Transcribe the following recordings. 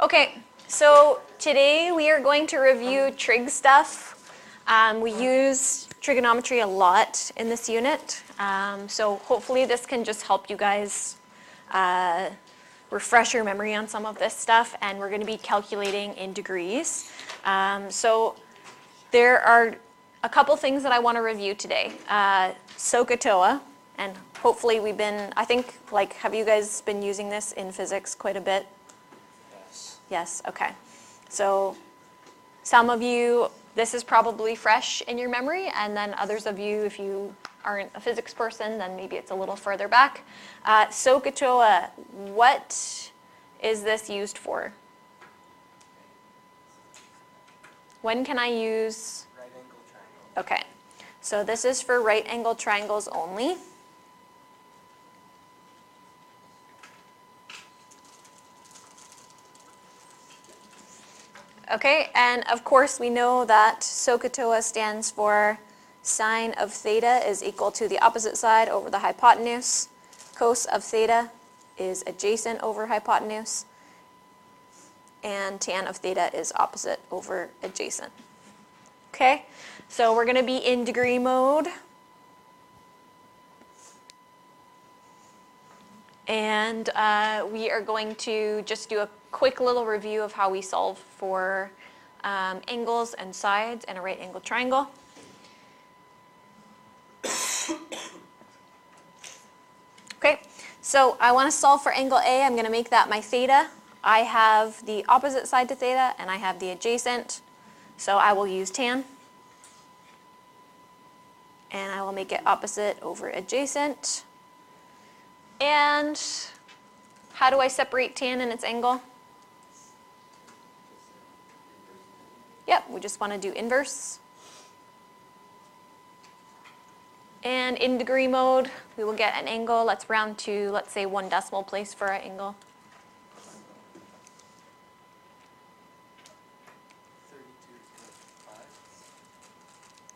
Okay, so today we are going to review trig stuff. We use trigonometry a lot in this unit, so hopefully this can just help you guys refresh your memory on some of this stuff, and we're going to be calculating in degrees. So there are a couple things that I want to review today. Sohcahtoa, and hopefully I think, have you guys been using this in physics quite a bit? Yes, okay. So some of you, this is probably fresh in your memory, and then others of you, if you aren't a physics person, then maybe it's a little further back. Sohcahtoa, what is this used for? When can I use? Right angle triangle. Okay, so this is for right angle triangles only. Okay, and of course we know that Sohcahtoa stands for sine of theta is equal to the opposite side over the hypotenuse. Cos of theta is adjacent over hypotenuse. And tan of theta is opposite over adjacent. Okay, so we're going to be in degree mode. And we are going to just do a quick little review of how we solve for angles and sides in a right angle triangle. Okay, so I want to solve for angle A. I'm going to make that my theta. I have the opposite side to theta, and I have the adjacent. So I will use tan. And I will make it opposite over adjacent. And how do I separate tan and its angle? Yep, we just want to do inverse. And in degree mode, we will get an angle. Let's round to, let's say, 1 decimal place for our angle.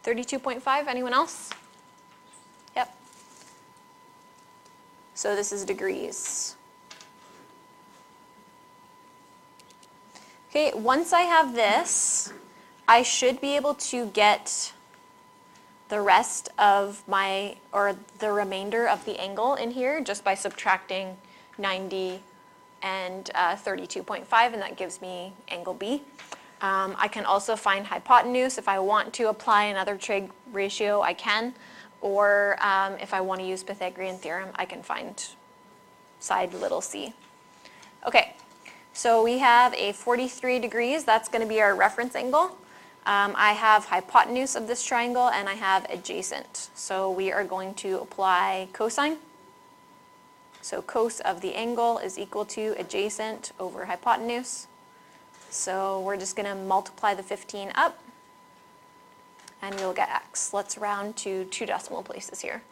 32.5, anyone else? Yep. So this is degrees. Okay, once I have this, I should be able to get the rest of the remainder of the angle in here just by subtracting 90 and 32.5, and that gives me angle B. I can also find hypotenuse. If I want to apply another trig ratio, I can. Or if I want to use Pythagorean Theorem, I can find side little c. Okay, so we have a 43 degrees. That's going to be our reference angle. I have hypotenuse of this triangle, and I have adjacent. So we are going to apply cosine. So cos of the angle is equal to adjacent over hypotenuse. So we're just going to multiply the 15 up, and we'll get x. Let's round to 2 decimal places here.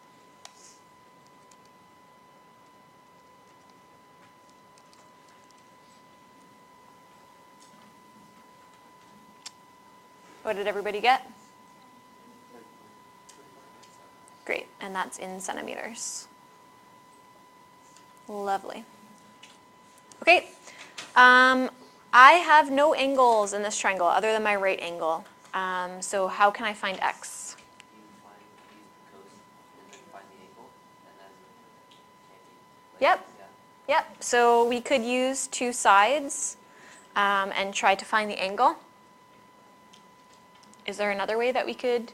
What did everybody get? Great, and that's in centimeters. Lovely. Okay, I have no angles in this triangle other than my right angle. So how can I find x? Yep. Yep. So we could use 2 sides and try to find the angle. Is there another way that we could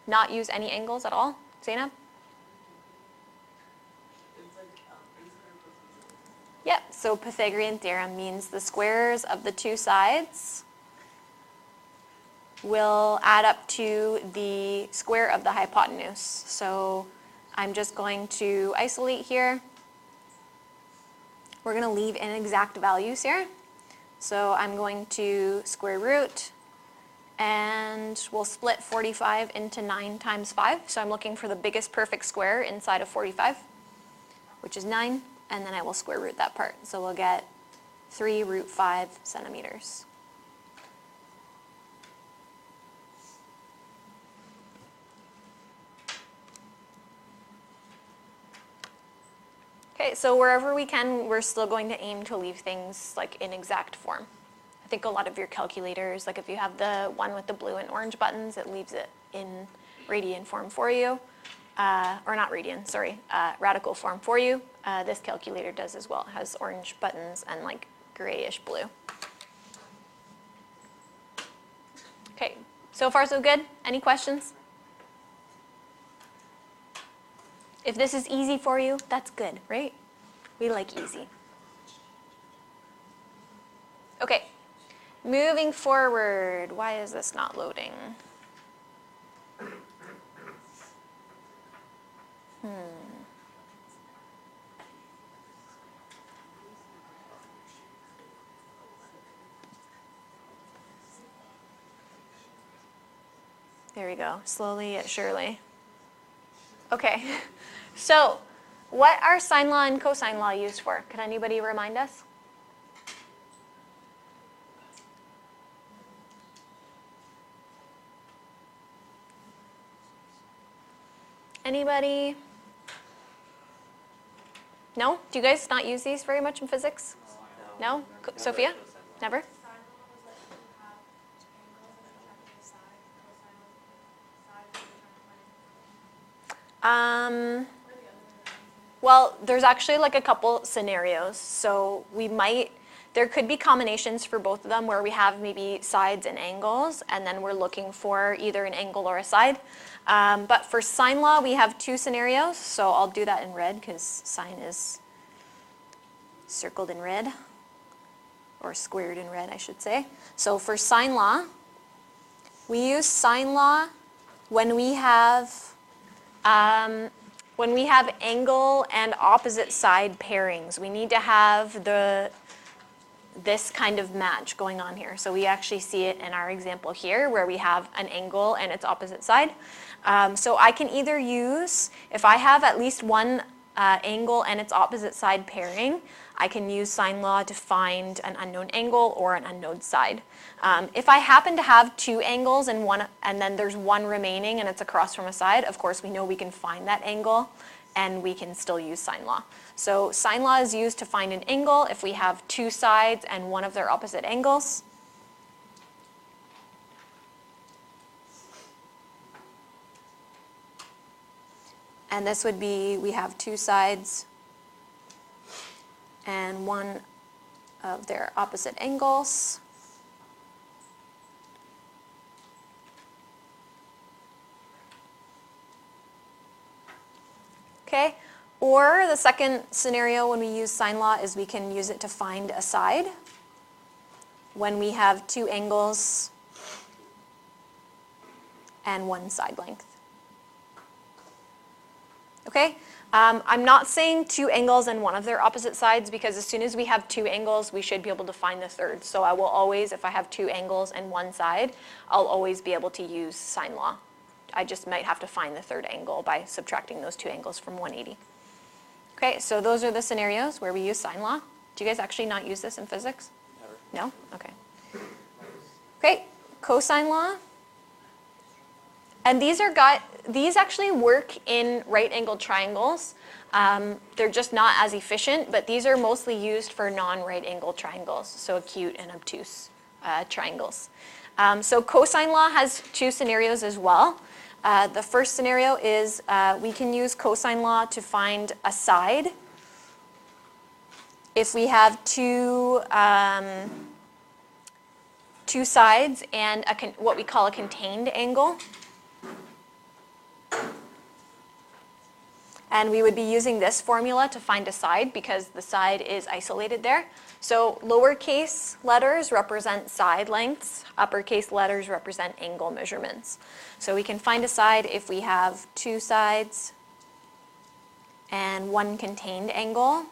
not use any angles at all? Zainab? Yep, so Pythagorean Theorem means the squares of the 2 sides will add up to the square of the hypotenuse. So I'm just going to isolate here. We're going to leave inexact values here. So I'm going to square root, and we'll split 45 into 9 times 5. So I'm looking for the biggest perfect square inside of 45, which is 9. And then I will square root that part. So we'll get 3 root 5 centimeters. Okay, Okay, so wherever we can, we're still going to aim to leave things like in exact form. I think a lot of your calculators, like if you have the one with the blue and orange buttons, it leaves it in radian form for you. Or not radian, sorry, radical form for you. This calculator does as well. It has orange buttons and like grayish blue. Okay, so far so good. Any questions? If this is easy for you, that's good, right? We like easy. Okay, moving forward. Why is this not loading? There we go, slowly yet surely. Okay, so what are sine law and cosine law used for? Could anybody remind us? Anybody? No? Do you guys not use these very much in physics? No? Sophia? Never? Well, there's actually like a couple scenarios. So there could be combinations for both of them where we have maybe sides and angles, and then we're looking for either an angle or a side. But for sine law, we have two scenarios. So I'll do that in red because sine is circled in red, or squared in red, I should say. So for sine law, we use sine law when we have angle and opposite side pairings. We need to have this kind of match going on here. So we actually see it in our example here where we have an angle and its opposite side. So I can either use, if I have at least one angle and its opposite side pairing, I can use sine law to find an unknown angle or an unknown side. If I happen to have two angles and then there's one remaining and it's across from a side, of course we know we can find that angle and we can still use sine law. So sine law is used to find an angle if we have two sides and one of their opposite angles. And this would be, we have two sides and one of their opposite angles. Okay, or the second scenario when we use sine law is we can use it to find a side when we have two angles and one side length. Okay, I'm not saying two angles and one of their opposite sides because as soon as we have two angles, we should be able to find the third. So I will always, if I have two angles and one side, I'll always be able to use sine law. I just might have to find the third angle by subtracting those two angles from 180. Okay, so those are the scenarios where we use sine law. Do you guys actually not use this in physics? Never. No? Okay. Okay, cosine law. And these actually work in right-angled triangles. They're just not as efficient, but these are mostly used for non-right-angled triangles, so acute and obtuse triangles. So cosine law has two scenarios as well. The first scenario is we can use cosine law to find a side if we have two sides and what we call a contained angle. And we would be using this formula to find a side because the side is isolated there. So lowercase letters represent side lengths, uppercase letters represent angle measurements. So we can find a side if we have two sides and one contained angle.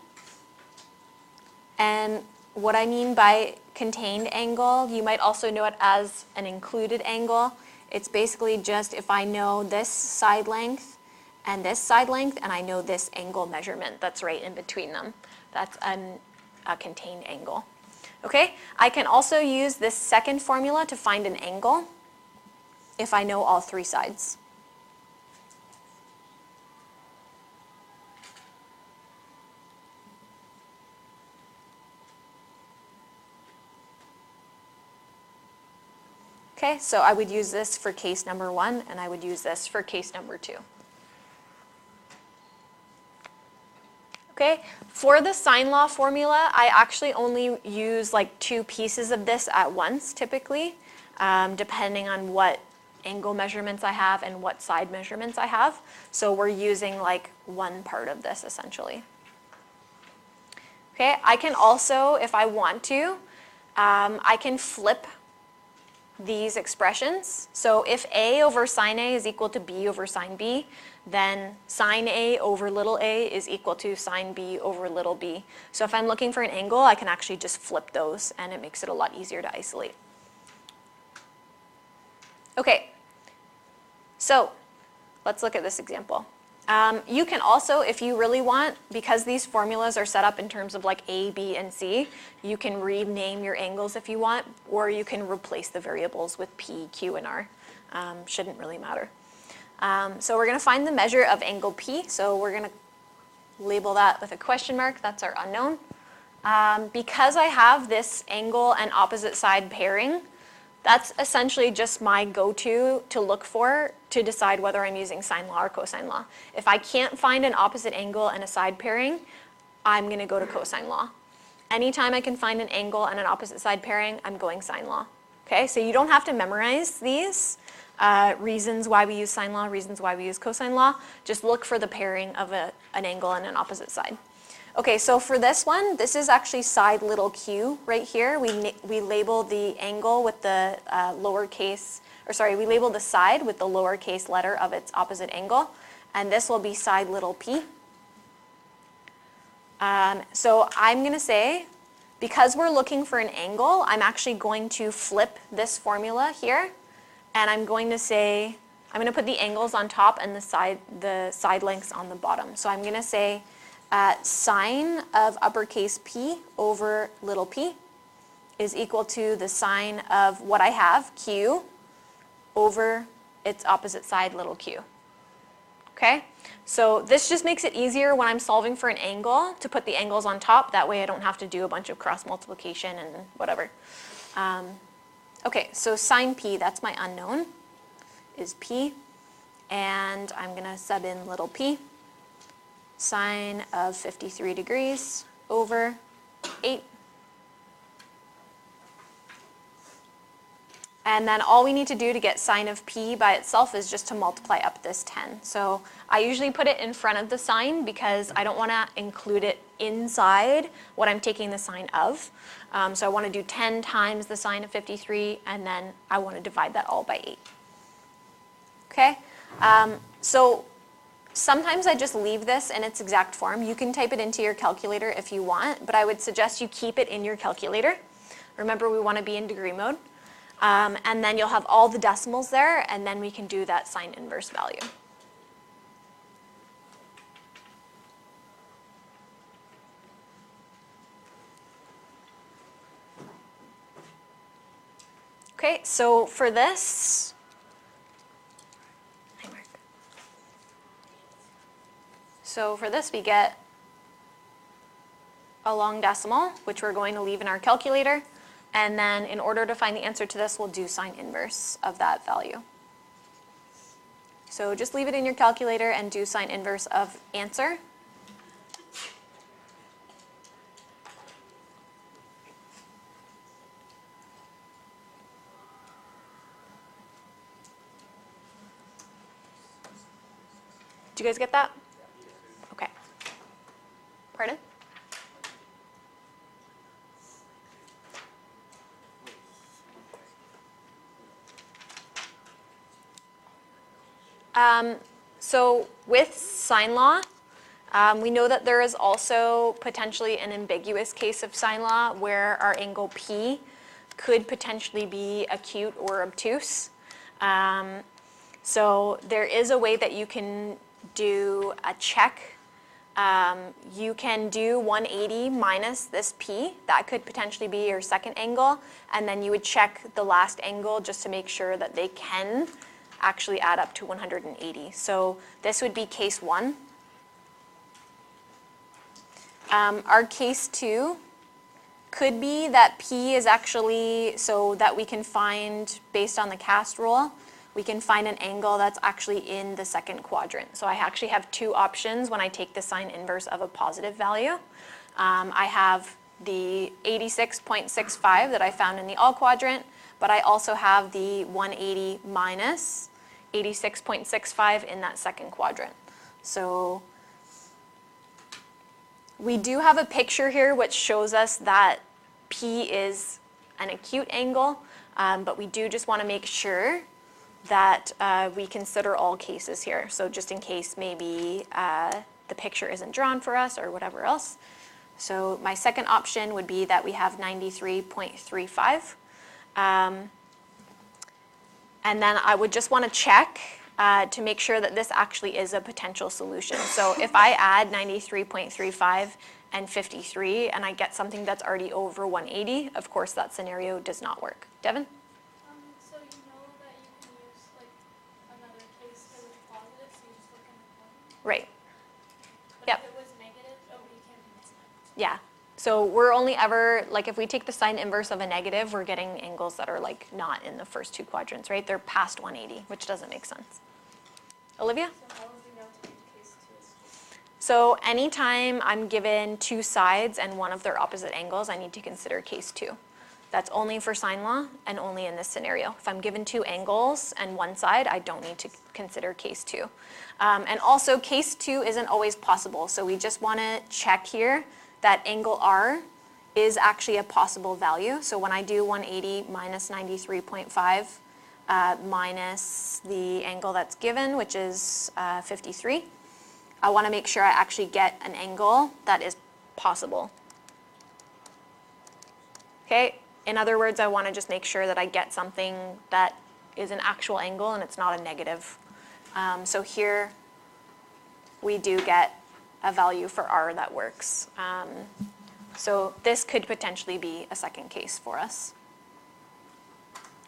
And what I mean by contained angle, you might also know it as an included angle. It's basically just if I know this side length and this side length, and I know this angle measurement that's right in between them. That's a contained angle. Okay, I can also use this second formula to find an angle if I know all three sides. Okay, so I would use this for case number 1, and I would use this for case number 2. Okay, for the sine law formula, I actually only use like 2 pieces of this at once, typically, depending on what angle measurements I have and what side measurements I have. So we're using like 1 part of this, essentially. Okay, I can also, if I want to, I can flip these expressions. So if A over sine A is equal to B over sine B, then sine A over little a is equal to sine B over little b. So if I'm looking for an angle, I can actually just flip those, and it makes it a lot easier to isolate. Okay, so let's look at this example. You can also, if you really want, because these formulas are set up in terms of like A, B, and C, you can rename your angles if you want, or you can replace the variables with P, Q, and R. Shouldn't really matter. So we're going to find the measure of angle P, so we're going to label that with a question mark. That's our unknown. Because I have this angle and opposite side pairing, that's essentially just my go-to to look for to decide whether I'm using sine law or cosine law. If I can't find an opposite angle and a side pairing, I'm going to go to cosine law. Anytime I can find an angle and an opposite side pairing, I'm going sine law. Okay, so you don't have to memorize these reasons why we use sine law, reasons why we use cosine law. Just look for the pairing of an angle and an opposite side. Okay, so for this one, this is actually side little q right here. We label the angle with the we label the side with the lowercase letter of its opposite angle, and this will be side little p. So I'm going to say, because we're looking for an angle, I'm actually going to flip this formula here, and I'm going to say, I'm going to put the angles on top and the side lengths on the bottom. So I'm going to say, sine of uppercase P over little p is equal to the sine of what I have, Q, over its opposite side, little q. Okay? So this just makes it easier when I'm solving for an angle to put the angles on top. That way I don't have to do a bunch of cross multiplication and whatever. Okay, so sine P, that's my unknown, is P. And I'm going to sub in little p. Sine of 53 degrees over 8. And then all we need to do to get sine of p by itself is just to multiply up this 10. So I usually put it in front of the sine because I don't want to include it inside what I'm taking the sine of. So I want to do 10 times the sine of 53, and then I want to divide that all by 8. Okay? So sometimes I just leave this in its exact form. You can type it into your calculator if you want, but I would suggest you keep it in your calculator. Remember, we want to be in degree mode. And then you'll have all the decimals there, and then we can do that sine inverse value. Okay, so for this, we get a long decimal, which we're going to leave in our calculator. And then in order to find the answer to this, we'll do sine inverse of that value. So just leave it in your calculator and do sine inverse of answer. Did you guys get that? Okay. Pardon? So with sine law, we know that there is also potentially an ambiguous case of sine law where our angle P could potentially be acute or obtuse. So there is a way that you can do a check. You can do 180 minus this P. That could potentially be your second angle. And then you would check the last angle just to make sure that they can actually add up to 180. So this would be case 1. Our case 2 could be that P is actually, so that we can find, based on the cast rule, we can find an angle that's actually in the second quadrant. So I actually have two options when I take the sine inverse of a positive value. I have the 86.65 that I found in the all quadrant, but I also have the 180 minus 86.65 in that second quadrant. So we do have a picture here which shows us that P is an acute angle, but we do just want to make sure that we consider all cases here. So just in case maybe the picture isn't drawn for us or whatever else. So my second option would be that we have 93.35. And then I would just want to check to make sure that this actually is a potential solution. So if I add 93.35 and 53 and I get something that's already over 180, of course that scenario does not work. Devin? So you know that you can use like another case for the positive, so you just look in the corner? Right. But Yep. if it was negative, oh, you can't do that. Yeah. So we're only ever, like if we take the sine inverse of a negative, we're getting angles that are like not in the first two quadrants, right? They're past 180, which doesn't make sense. Olivia? So how would we know to make case 2? So anytime I'm given two sides and one of their opposite angles, I need to consider case 2. That's only for sine law and only in this scenario. If I'm given two angles and one side, I don't need to consider case 2. And also case 2 isn't always possible. So we just want to check here that angle R is actually a possible value. So when I do 180 minus 93.5 minus the angle that's given, which is 53, I want to make sure I actually get an angle that is possible. Okay? In other words, I want to just make sure that I get something that is an actual angle and it's not a negative. So here we do get a value for R that works. So this could potentially be a second case for us.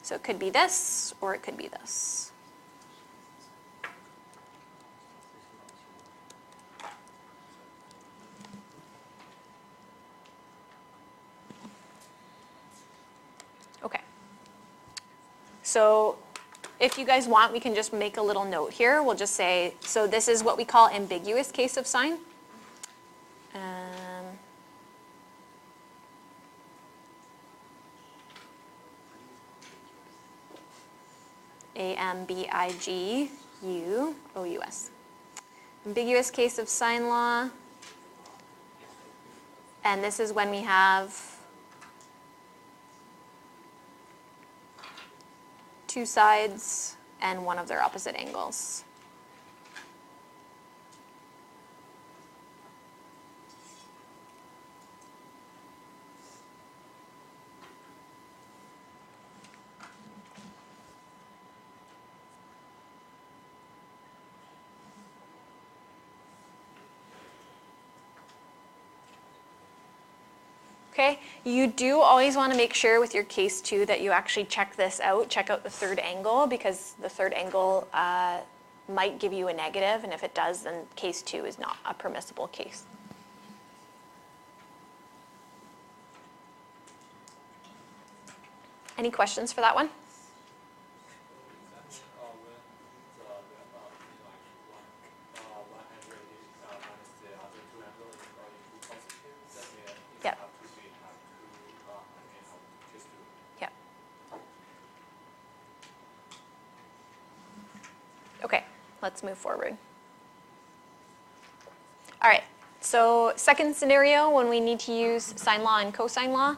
So it could be this or it could be this. Okay. So if you guys want, we can just make a little note here. We'll just say, so this is what we call ambiguous case of sine. A-M-B-I-G-U-O-U-S. Ambiguous case of sine law. And this is when we have two sides and one of their opposite angles. Okay, you do always want to make sure with your case 2 that you actually check this out, check out the third angle, because the third angle might give you a negative, and if it does, then case 2 is not a permissible case. Any questions for that one? Yep. Yep. Okay, let's move forward. All right, so second scenario when we need to use sine law and cosine law,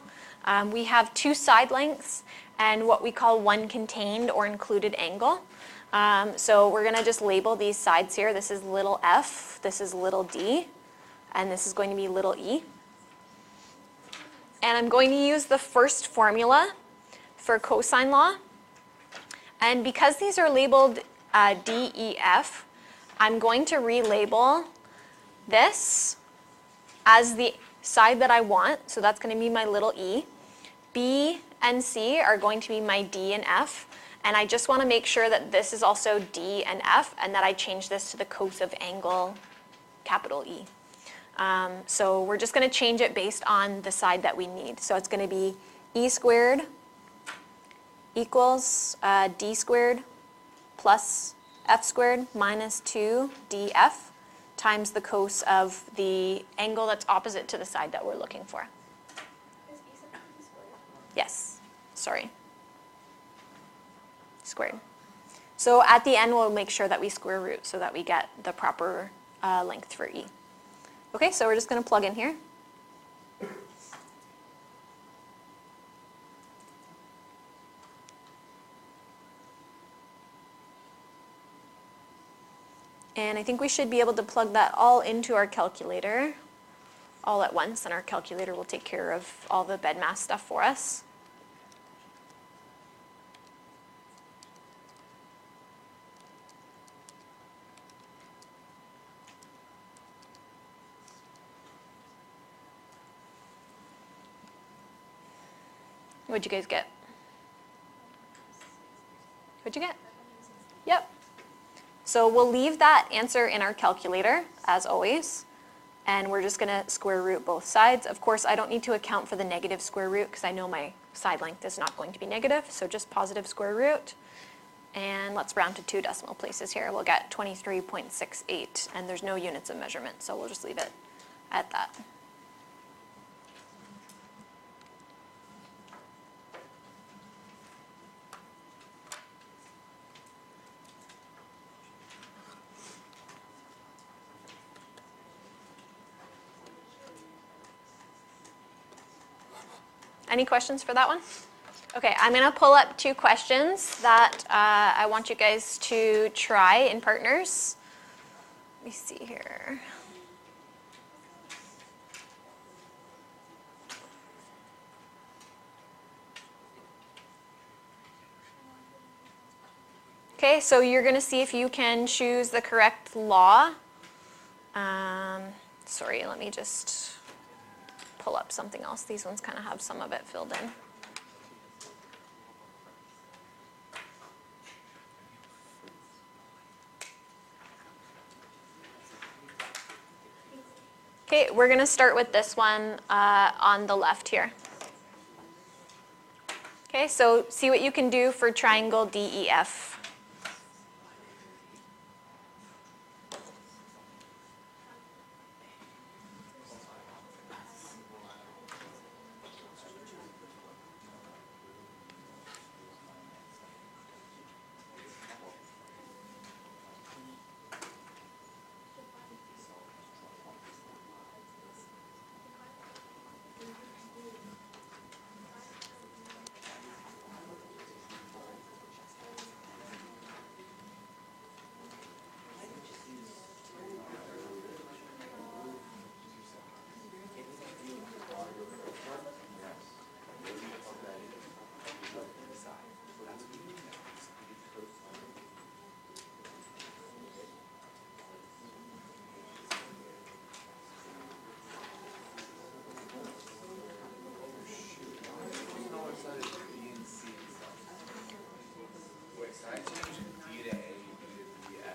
we have two side lengths and what we call one contained or included angle. So we're going to just label these sides here. This is little f, this is little d, and this is going to be little e. And I'm going to use the first formula for cosine law. And because these are labeled D, E, F, I'm going to relabel this as the side that I want. So that's going to be my little e. B and C are going to be my D and F. And I just want to make sure that this is also D and F and that I change this to the cos of angle, capital E. So we're just going to change it based on the side that we need. So it's going to be e squared equals d squared plus f squared minus 2 df times the cos of the angle that's opposite to the side that we're looking for. Is e sub t squared? Yes, sorry. Squared. So at the end, we'll make sure that we square root so that we get the proper length for e. Okay, so we're just going to plug in here. And I think we should be able to plug that all into our calculator all at once, and our calculator will take care of all the BEDMAS stuff for us. What'd you guys get? What'd you get? Yep. So we'll leave that answer in our calculator, as always, and we're just going to square root both sides. Of course, I don't need to account for the negative square root because I know my side length is not going to be negative, so just positive square root. And let's round to 2 decimal places here. We'll get 23.68, and there's no units of measurement, so we'll just leave it at that. Any questions for that one? Okay, I'm going to pull up 2 questions that I want you guys to try in partners. Let me see here. Okay, so you're going to see if you can choose the correct law. Sorry, let me just pull up something else. These ones kind of have some of it filled in. Okay, we're going to start with this one on the left here. Okay, so see what you can do for triangle DEF.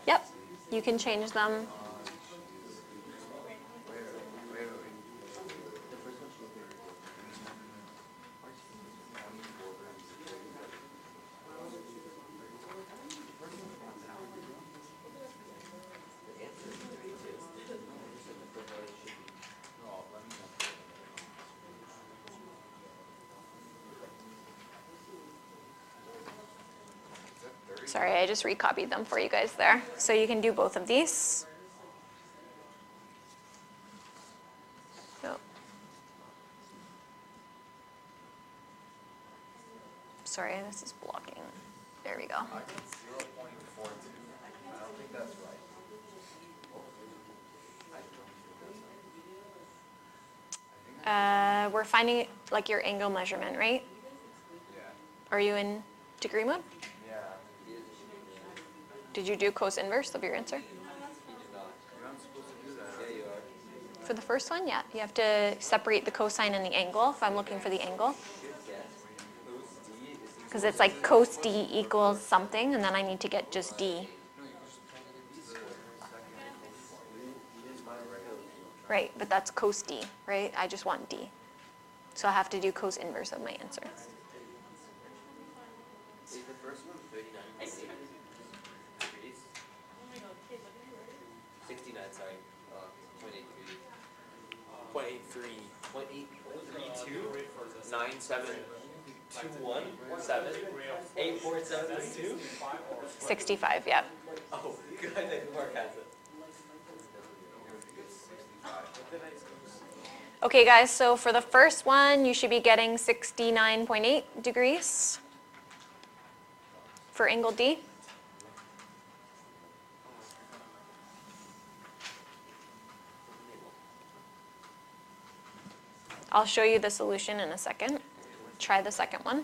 Yep, you can change them. Sorry, I just recopied them for you guys there. So you can do both of these. Oh. Sorry, this is blocking. There we go. I get 0.42. I don't think that's right. We're finding like your angle measurement, right? Yeah. Are you in degree mode? Yeah. Did you do cos inverse of your answer? You're not supposed to do that. Yeah, you are. For the first one, yeah. You have to separate the cosine and the angle if I'm looking for the angle. Because it's like cos d equals something, and then I need to get just d. Right, but that's cos D, right? I just want D. So I have to do cos inverse of my answer. Is the first one 39.8 degrees? 69, sorry. 0.83. 0.32? 9721 84732? 65, yeah. Oh, good. I think Mark has it. Okay, guys, so for the first one, you should be getting 69.8 degrees for angle D. I'll show you the solution in a second. Try the second one.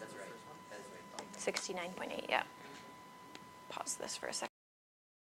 That's right. That is right. 69.8, yeah. Pause this for a second.